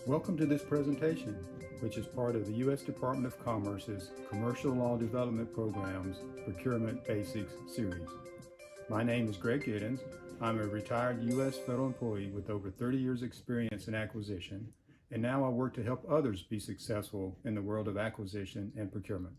Welcome to this presentation, which is part of the U.S. Department of Commerce's Commercial Law Development Program's Procurement Basics series. My name is Greg Giddens. I'm a retired U.S. federal employee with over 30 years experience in acquisition, and now I work to help others be successful in the world of acquisition and procurement.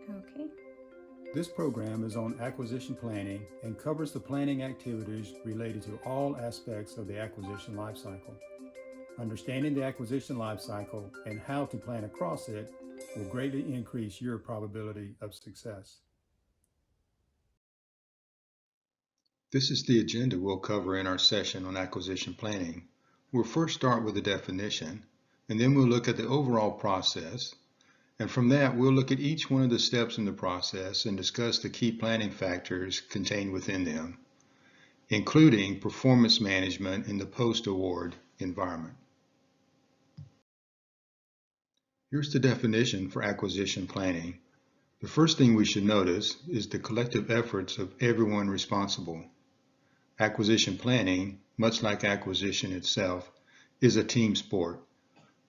Okay. This program is on acquisition planning and covers the planning activities related to all aspects of the acquisition lifecycle. Understanding the acquisition lifecycle and how to plan across it will greatly increase your probability of success. This is the agenda we'll cover in our session on acquisition planning. We'll first start with a definition, and then we'll look at the overall process. And from that, we'll look at each one of the steps in the process and discuss the key planning factors contained within them, including performance management in the post-award environment. Here's the definition for acquisition planning. The first thing we should notice is the collective efforts of everyone responsible. Acquisition planning, much like acquisition itself, is a team sport.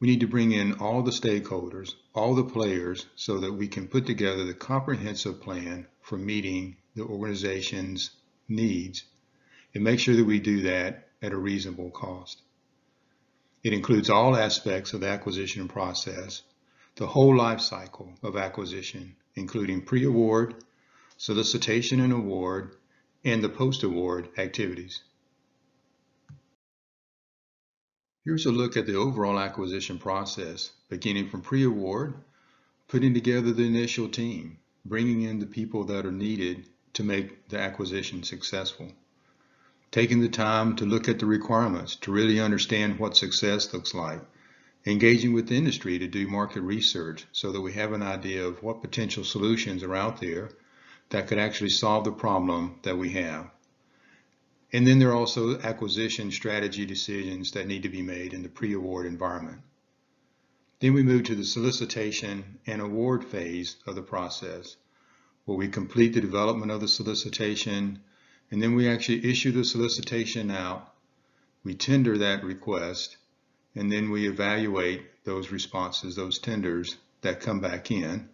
We need to bring in all the stakeholders, all the players, so that we can put together the comprehensive plan for meeting the organization's needs and make sure that we do that at a reasonable cost. It includes all aspects of the acquisition process, the whole life cycle of acquisition, including pre-award, solicitation and award, and the post-award activities. Here's a look at the overall acquisition process, beginning from pre-award, putting together the initial team, bringing in the people that are needed to make the acquisition successful, taking the time to look at the requirements to really understand what success looks like, engaging with the industry to do market research so that we have an idea of what potential solutions are out there that could actually solve the problem that we have. And then there are also acquisition strategy decisions that need to be made in the pre-award environment. Then we move to the solicitation and award phase of the process, where we complete the development of the solicitation, and then we actually issue the solicitation out, we tender that request, and then we evaluate those responses, those tenders that come back in.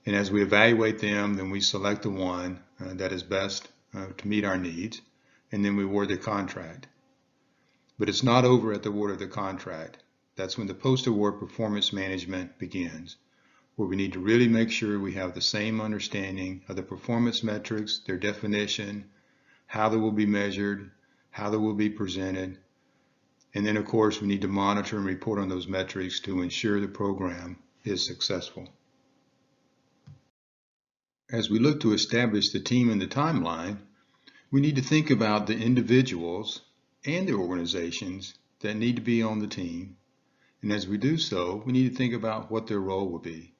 And as we evaluate them, then we select the one that is best to meet our needs. And then we award the contract. But it's not over at the award of the contract. That's when the post-award performance management begins, where we need to really make sure we have the same understanding of the performance metrics, their definition, how they will be measured, how they will be presented. And then, of course, we need to monitor and report on those metrics to ensure the program is successful. As we look to establish the team and the timeline, we need to think about the individuals and the organizations that need to be on the team. And as we do so, we need to think about what their role will be.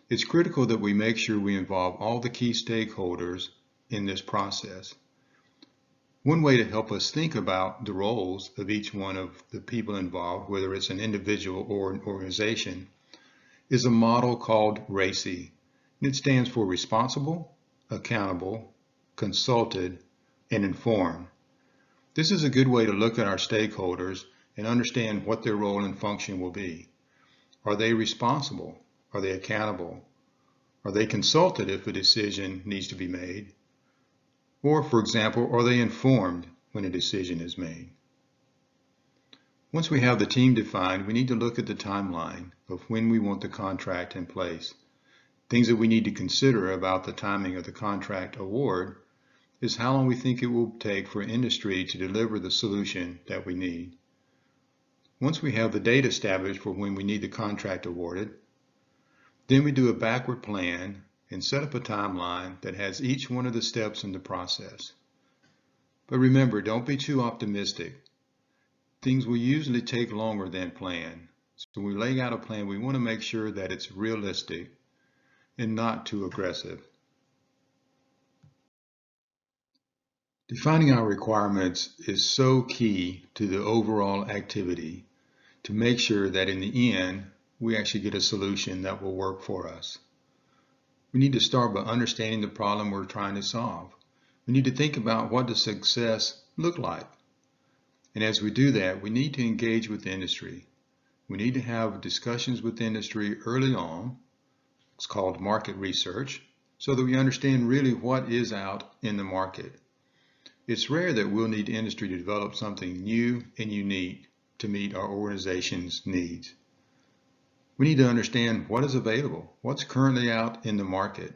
It's critical that we make sure we involve all the key stakeholders in this process. One way to help us think about the roles of each one of the people involved, whether it's an individual or an organization, is a model called RACI. And it stands for responsible, accountable, consulted, and informed. This is a good way to look at our stakeholders and understand what their role and function will be. Are they responsible? Are they accountable? Are they consulted if a decision needs to be made? Or, for example, are they informed when a decision is made? Once we have the team defined, we need to look at the timeline of when we want the contract in place. Things that we need to consider about the timing of the contract award is how long we think it will take for industry to deliver the solution that we need. Once we have the date established for when we need the contract awarded, then we do a backward plan and set up a timeline that has each one of the steps in the process. But remember, don't be too optimistic. Things will usually take longer than planned. So when we lay out a plan, we want to make sure that it's realistic and not too aggressive. Defining our requirements is so key to the overall activity to make sure that in the end, we actually get a solution that will work for us. We need to start by understanding the problem we're trying to solve. We need to think about what does success look like. And as we do that, we need to engage with industry. We need to have discussions with industry early on. It's called market research, so that we understand really what is out in the market. It's rare that we'll need industry to develop something new and unique to meet our organization's needs. We need to understand what is available, what's currently out in the market.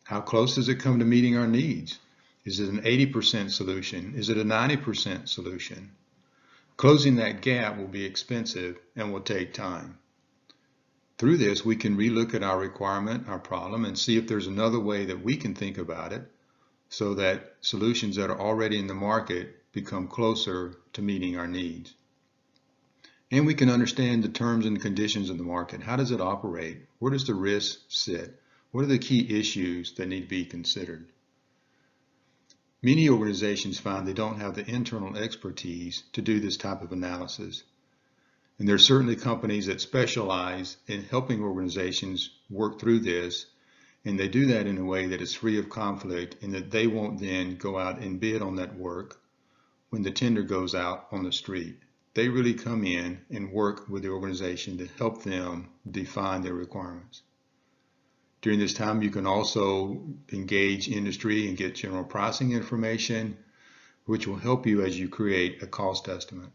How close does it come to meeting our needs? Is it an 80% solution? Is it a 90% solution? Closing that gap will be expensive and will take time. Through this, we can relook at our requirement, our problem, and see if there's another way that we can think about it so that solutions that are already in the market become closer to meeting our needs. And we can understand the terms and conditions of the market. How does it operate? Where does the risk sit? What are the key issues that need to be considered? Many organizations find they don't have the internal expertise to do this type of analysis. And there are certainly companies that specialize in helping organizations work through this, and they do that in a way that is free of conflict and that they won't then go out and bid on that work when the tender goes out on the street. They really come in and work with the organization to help them define their requirements. During this time, you can also engage industry and get general pricing information, which will help you as you create a cost estimate.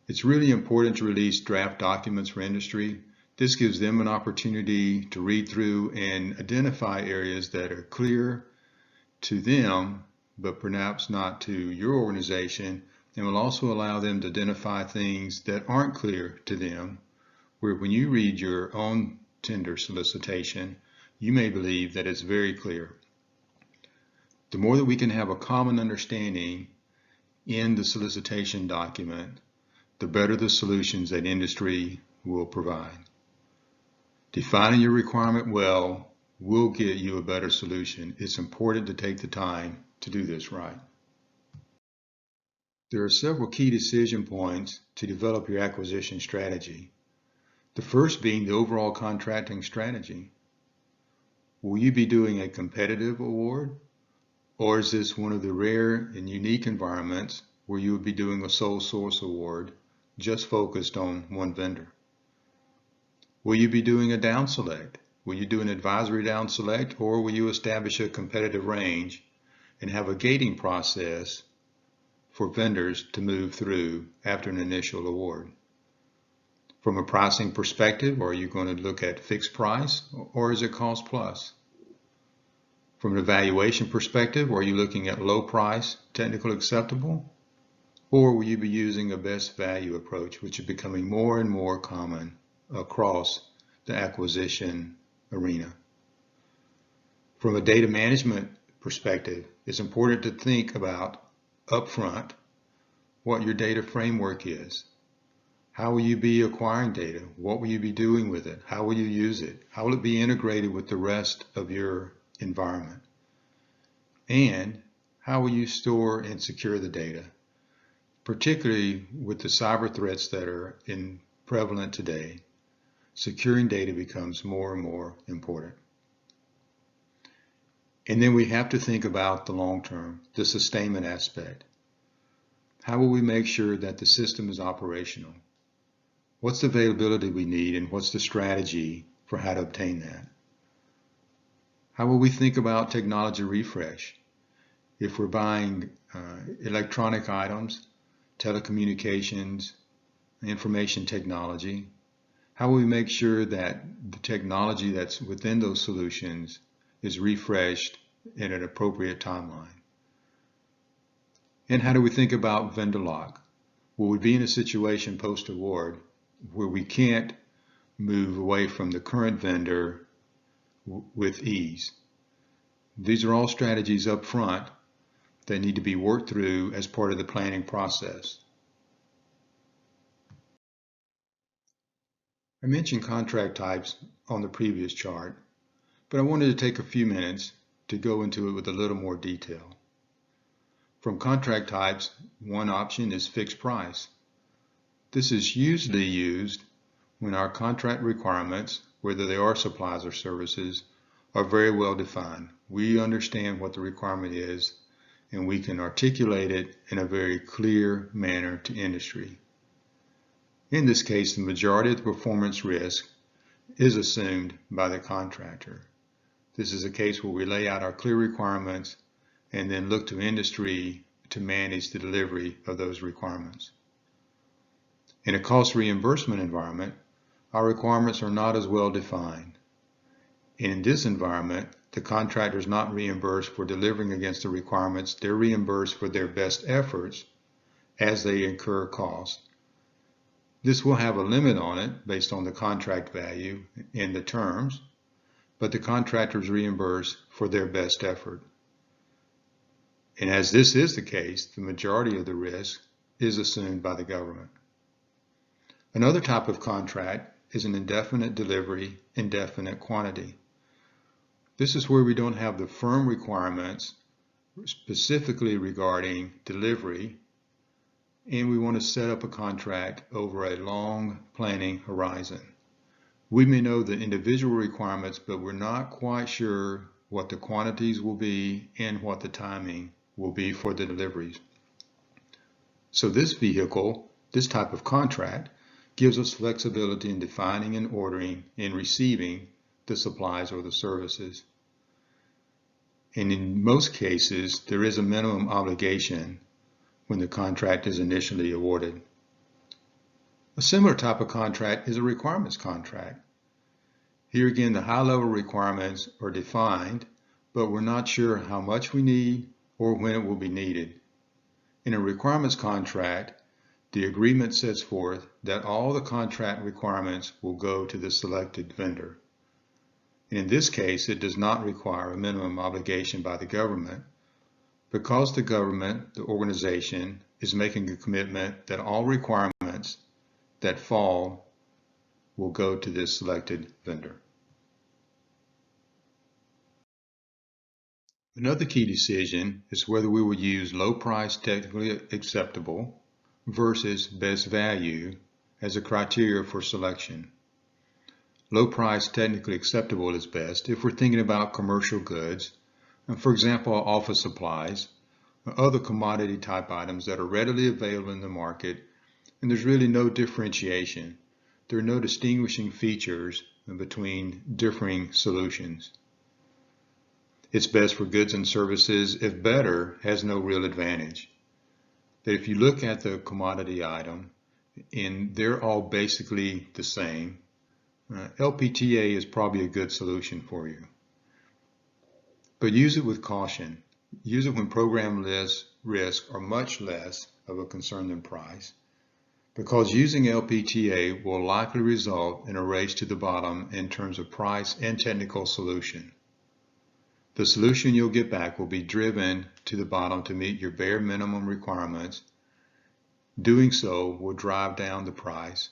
It's really important to release draft documents for industry. This gives them an opportunity to read through and identify areas that are clear to them, but perhaps not to your organization, and will also allow them to identify things that aren't clear to them, where when you read your own tender solicitation, you may believe that it's very clear. The more that we can have a common understanding in the solicitation document, the better the solutions that industry will provide. Defining your requirement well will get you a better solution. It's important to take the time to do this right. There are several key decision points to develop your acquisition strategy. The first being the overall contracting strategy. Will you be doing a competitive award, or is this one of the rare and unique environments where you would be doing a sole source award just focused on one vendor? Will you be doing a down select? Will you do an advisory down select, or will you establish a competitive range and have a gating process for vendors to move through after an initial award? From a pricing perspective, are you going to look at fixed price, or is it cost plus? From an evaluation perspective, are you looking at low price, technical acceptable, or will you be using a best value approach, which is becoming more and more common across the acquisition arena? From a data management perspective, it's important to think about upfront what your data framework is. How will you be acquiring data? What will you be doing with it? How will you use it? How will it be integrated with the rest of your environment? And how will you store and secure the data? Particularly with the cyber threats that are prevalent today, securing data becomes more and more important. And then we have to think about the long term, the sustainment aspect. How will we make sure that the system is operational? What's the availability we need, and what's the strategy for how to obtain that? How will we think about technology refresh? If we're buying electronic items, telecommunications, information technology, how will we make sure that the technology that's within those solutions is refreshed in an appropriate timeline? And how do we think about vendor lock? Will we be in a situation post-award where we can't move away from the current vendor with ease? These are all strategies up front that need to be worked through as part of the planning process. I mentioned contract types on the previous chart, but I wanted to take a few minutes to go into it with a little more detail. From contract types, one option is fixed price. This is usually used when our contract requirements, whether they are supplies or services, are very well defined. We understand what the requirement is, and we can articulate it in a very clear manner to industry. In this case, the majority of the performance risk is assumed by the contractor. This is a case where we lay out our clear requirements and then look to industry to manage the delivery of those requirements. In a cost reimbursement environment, our requirements are not as well defined. And in this environment, the contractor is not reimbursed for delivering against the requirements. They're reimbursed for their best efforts as they incur costs. This will have a limit on it based on the contract value and the terms, but the contractor is reimbursed for their best effort. And as this is the case, the majority of the risk is assumed by the government. Another type of contract is an indefinite delivery, indefinite quantity. This is where we don't have the firm requirements specifically regarding delivery, and we want to set up a contract over a long planning horizon. We may know the individual requirements, but we're not quite sure what the quantities will be and what the timing will be for the deliveries. So this vehicle, this type of contract, gives us flexibility in defining and ordering and receiving the supplies or the services. And in most cases, there is a minimum obligation when the contract is initially awarded. A similar type of contract is a requirements contract. Here again, the high-level requirements are defined, but we're not sure how much we need or when it will be needed. In a requirements contract, the agreement sets forth that all the contract requirements will go to the selected vendor. And in this case, it does not require a minimum obligation by the government because the government, the organization, is making a commitment that all requirements that fall will go to this selected vendor. Another key decision is whether we will use low price technically acceptable versus best value as a criteria for selection. Low price technically acceptable is best if we're thinking about commercial goods, and for example, office supplies, or other commodity type items that are readily available in the market, and there's really no differentiation. There are no distinguishing features between differing solutions. It's best for goods and services if better has no real advantage. That if you look at the commodity item and they're all basically the same, LPTA is probably a good solution for you. But use it with caution. Use it when program risks are much less of a concern than price, because using LPTA will likely result in a race to the bottom in terms of price and technical solution. The solution you'll get back will be driven to the bottom to meet your bare minimum requirements. Doing so will drive down the price,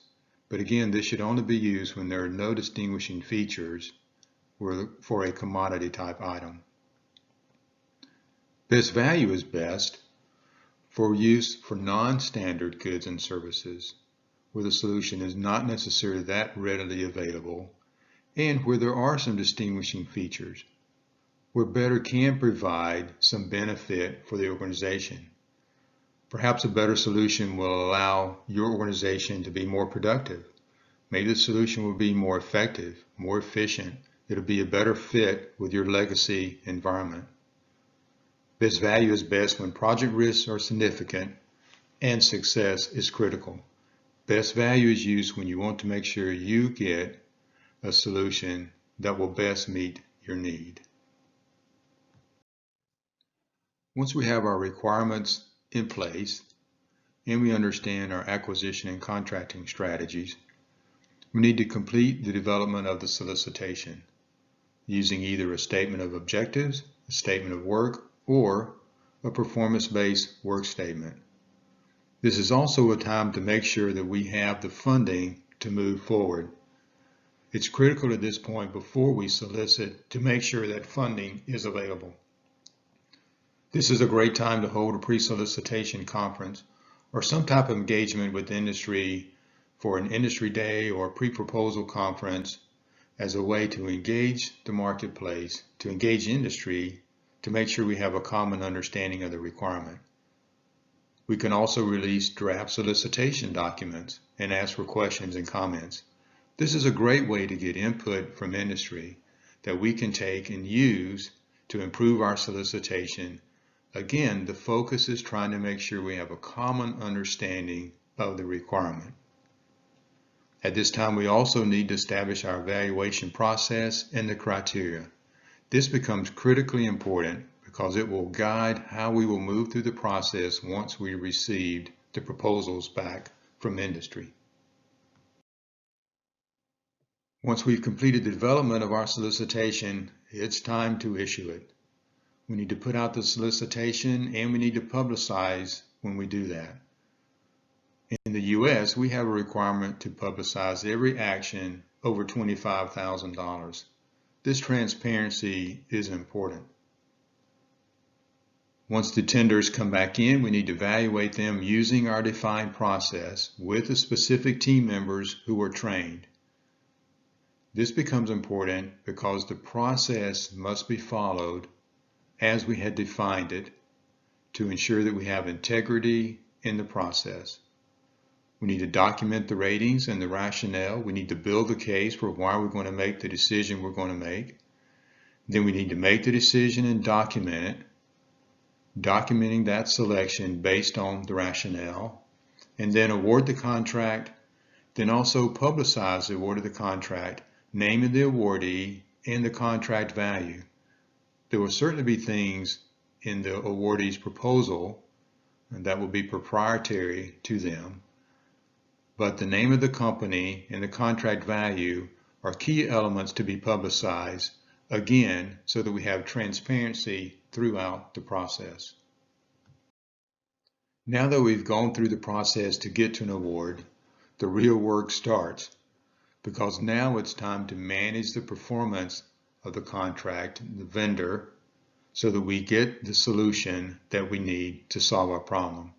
but again, this should only be used when there are no distinguishing features for a commodity type item. Best value is best for use for non-standard goods and services, where the solution is not necessarily that readily available and where there are some distinguishing features, where better can provide some benefit for the organization. Perhaps a better solution will allow your organization to be more productive. Maybe the solution will be more effective, more efficient. It'll be a better fit with your legacy environment. Best value is best when project risks are significant and success is critical. Best value is used when you want to make sure you get a solution that will best meet your need. Once we have our requirements in place and we understand our acquisition and contracting strategies, we need to complete the development of the solicitation using either a statement of objectives, a statement of work, or a performance-based work statement. This is also a time to make sure that we have the funding to move forward. It's critical at this point before we solicit to make sure that funding is available. This is a great time to hold a pre-solicitation conference or some type of engagement with industry for an industry day or pre-proposal conference as a way to engage the marketplace, to engage industry, to make sure we have a common understanding of the requirement. We can also release draft solicitation documents and ask for questions and comments. This is a great way to get input from industry that we can take and use to improve our solicitation. Again, the focus is trying to make sure we have a common understanding of the requirement. At this time, we also need to establish our evaluation process and the criteria. This becomes critically important because it will guide how we will move through the process once we received the proposals back from industry. Once we've completed the development of our solicitation, it's time to issue it. We need to put out the solicitation and we need to publicize when we do that. In the U.S., we have a requirement to publicize every action over $25,000. This transparency is important. Once the tenders come back in, we need to evaluate them using our defined process with the specific team members who are trained. This becomes important because the process must be followed as we had defined it to ensure that we have integrity in the process. We need to document the ratings and the rationale. We need to build the case for why we're going to make the decision we're going to make. Then we need to make the decision and document it, documenting that selection based on the rationale, and then award the contract, then also publicize the award of the contract, naming the awardee and the contract value. There will certainly be things in the awardee's proposal that will be proprietary to them, but the name of the company and the contract value are key elements to be publicized, again, so that we have transparency throughout the process. Now that we've gone through the process to get to an award, the real work starts, because now it's time to manage the performance of the contract, the vendor, so that we get the solution that we need to solve our problem.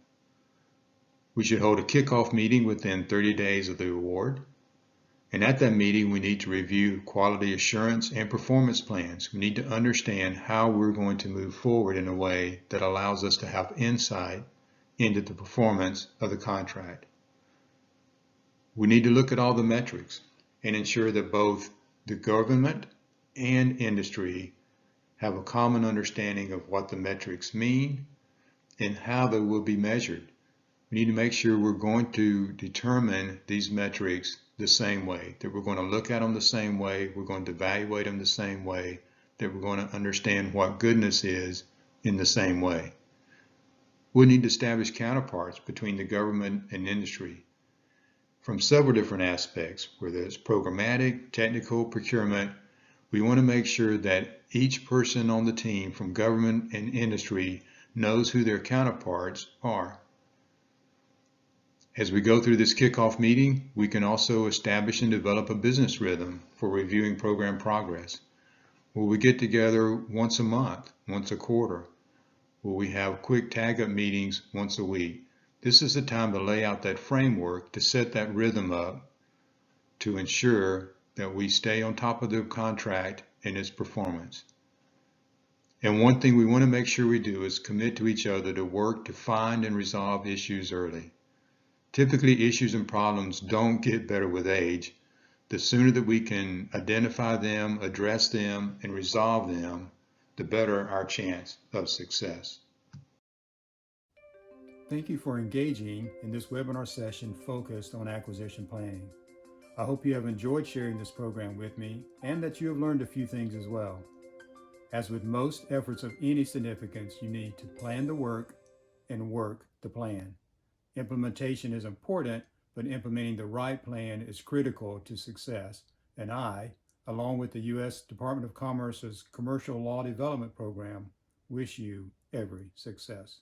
We should hold a kickoff meeting within 30 days of the award. And at that meeting, we need to review quality assurance and performance plans. We need to understand how we're going to move forward in a way that allows us to have insight into the performance of the contract. We need to look at all the metrics and ensure that both the government and industry have a common understanding of what the metrics mean and how they will be measured. We need to make sure we're going to determine these metrics the same way, that we're going to look at them the same way, we're going to evaluate them the same way, that we're going to understand what goodness is in the same way. We need to establish counterparts between the government and industry from several different aspects, whether it's programmatic, technical, procurement. We want to make sure that each person on the team from government and industry knows who their counterparts are. As we go through this kickoff meeting, we can also establish and develop a business rhythm for reviewing program progress. Will we get together once a month, once a quarter? Will we have quick tag-up meetings once a week? This is the time to lay out that framework to set that rhythm up to ensure that we stay on top of the contract and its performance. And one thing we want to make sure we do is commit to each other to work to find and resolve issues early. Typically, issues and problems don't get better with age. The sooner that we can identify them, address them, and resolve them, the better our chance of success. Thank you for engaging in this webinar session focused on acquisition planning. I hope you have enjoyed sharing this program with me and that you have learned a few things as well. As with most efforts of any significance, you need to plan the work and work the plan. Implementation is important, but implementing the right plan is critical to success. And I, along with the U.S. Department of Commerce's Commercial Law Development Program, wish you every success.